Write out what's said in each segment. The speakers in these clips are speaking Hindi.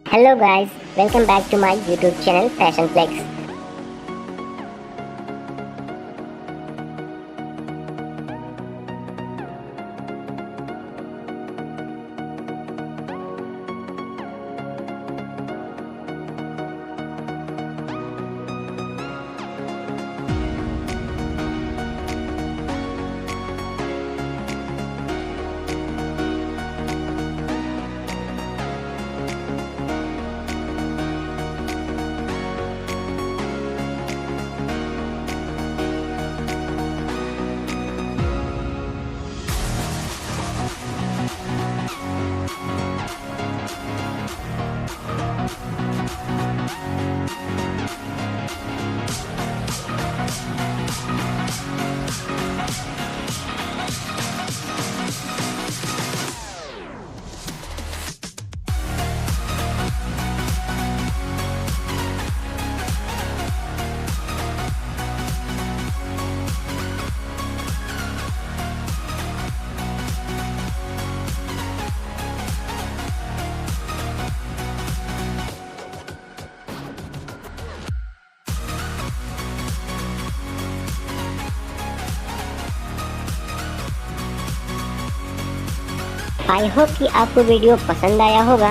Hello guys, welcome back to my YouTube channel Fashion Flex. I hope कि आपको वीडियो पसंद आया होगा।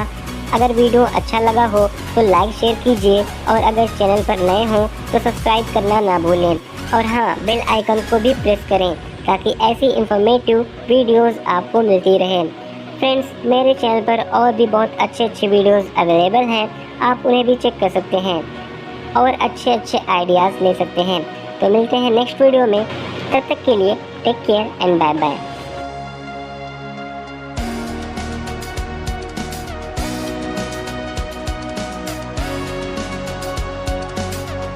अगर वीडियो अच्छा लगा हो तो लाइक शेयर कीजिए और अगर चैनल पर नए हो तो सब्सक्राइब करना ना भूलें और हाँ, बेल आइकन को भी प्रेस करें ताकि ऐसी इंफॉर्मेटिव वीडियोस आपको मिलती रहे। फ्रेंड्स, मेरे चैनल पर और भी बहुत अच्छे वीडियोस अवेलेबल हैं, आप उन्हें भी चेक कर सकते हैं और अच्छे आइडियाज़ ले सकते हैं। तो मिलते हैं नेक्स्ट वीडियो में, तब तक के लिए take care and bye bye.